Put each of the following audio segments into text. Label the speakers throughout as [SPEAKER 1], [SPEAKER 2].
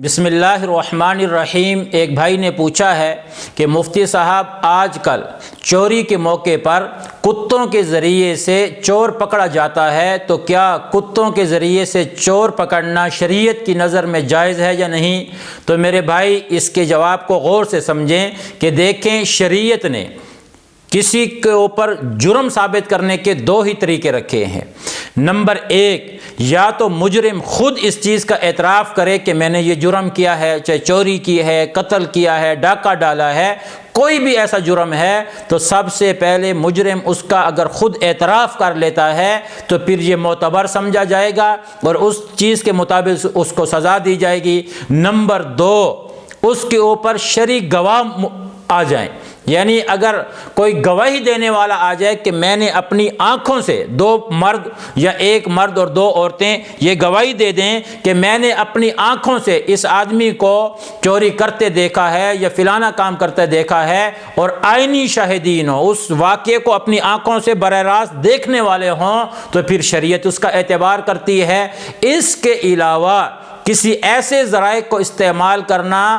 [SPEAKER 1] بسم اللہ الرحمن الرحیم۔ ایک بھائی نے پوچھا ہے کہ مفتی صاحب آج کل چوری کے موقع پر کتوں کے ذریعے سے چور پکڑا جاتا ہے، تو کیا کتوں کے ذریعے سے چور پکڑنا شریعت کی نظر میں جائز ہے یا نہیں؟ تو میرے بھائی اس کے جواب کو غور سے سمجھیں کہ دیکھیں، شریعت نے کسی کے اوپر جرم ثابت کرنے کے دو ہی طریقے رکھے ہیں۔ نمبر ایک، یا تو مجرم خود اس چیز کا اعتراف کرے کہ میں نے یہ جرم کیا ہے، چاہے چوری کی ہے، قتل کیا ہے، ڈاکہ ڈالا ہے، کوئی بھی ایسا جرم ہے، تو سب سے پہلے مجرم اس کا اگر خود اعتراف کر لیتا ہے تو پھر یہ معتبر سمجھا جائے گا اور اس چیز کے مطابق اس کو سزا دی جائے گی۔ نمبر دو، اس کے اوپر شرعی گواہ آ جائیں، یعنی اگر کوئی گواہی دینے والا آ جائے کہ میں نے اپنی آنکھوں سے، دو مرد یا ایک مرد اور دو عورتیں یہ گواہی دے دیں کہ میں نے اپنی آنکھوں سے اس آدمی کو چوری کرتے دیکھا ہے یا فلانا کام کرتے دیکھا ہے، اور آئینی شاہدین ہوں، اس واقعے کو اپنی آنکھوں سے براہ راست دیکھنے والے ہوں، تو پھر شریعت اس کا اعتبار کرتی ہے۔ اس کے علاوہ کسی ایسے ذرائع کو استعمال کرنا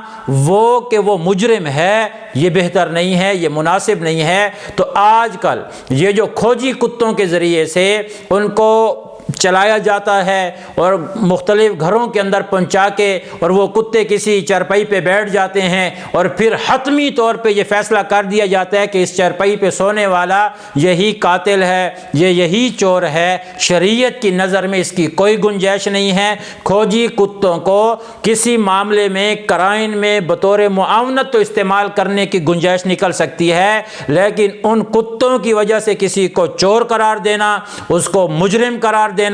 [SPEAKER 1] کہ وہ مجرم ہے، یہ بہتر نہیں ہے، یہ مناسب نہیں ہے۔ تو آج کل یہ جو کھوجی کتوں کے ذریعے سے ان کو چلایا جاتا ہے اور مختلف گھروں کے اندر پہنچا کے، اور وہ کتے کسی چارپائی پہ بیٹھ جاتے ہیں اور پھر حتمی طور پہ یہ فیصلہ کر دیا جاتا ہے کہ اس چارپائی پہ سونے والا یہی قاتل ہے، یہی چور ہے۔ شریعت کی نظر میں اس کی کوئی گنجائش نہیں ہے۔ کھوجی کتوں کو کسی معاملے میں، کرائم میں بطور معاونت تو استعمال کرنے کی گنجائش نکل سکتی ہے، لیکن ان کتوں کی وجہ سے کسی کو چور قرار دینا، اس کو مجرم قرار دینا،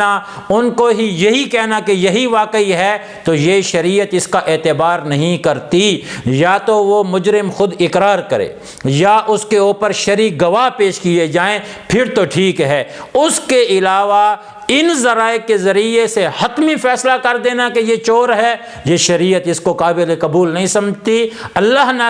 [SPEAKER 1] ان کو ہی یہی کہنا کہ یہی واقعی ہے، تو یہ شریعت اس کا اعتبار نہیں کرتی۔ یا تو وہ مجرم خود اقرار کرے یا اس کے اوپر شرعی گواہ پیش کیے جائیں، پھر تو ٹھیک ہے۔ اس کے علاوہ ان ذرائع کے ذریعے سے حتمی فیصلہ کر دینا کہ یہ چور ہے، یہ شریعت اس کو قابل قبول نہیں سمجھتی۔ اللہ نہ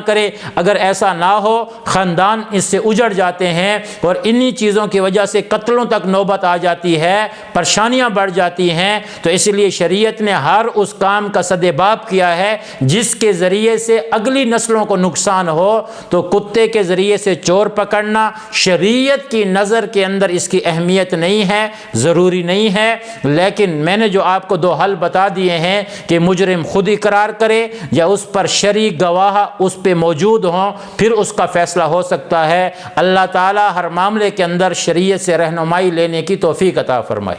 [SPEAKER 1] کرے اگر ایسا نہ ہو، خاندان اس سے اجڑ جاتے ہیں اور انہی چیزوں کی وجہ سے قتلوں تک نوبت آ جاتی ہے، پریشانیاں بڑھ جاتی ہیں۔ تو اس لیے شریعت نے ہر اس کام کا سدباب کیا ہے جس کے ذریعے سے اگلی نسلوں کو نقصان ہو۔ تو کتے کے ذریعے سے چور پکڑنا شریعت کی نظر کے اندر اس کی اہمیت نہیں ہے، ضروری نہیں ہے، لیکن میں نے جو آپ کو دو حل بتا دیے ہیں کہ مجرم خود اقرار کرے یا اس پر شرعی گواہ اس پہ موجود ہوں، پھر اس کا فیصلہ ہو سکتا ہے۔ اللہ تعالی ہر معاملے کے اندر شریعت سے رہنمائی لینے کی توفیق عطا فرمائے۔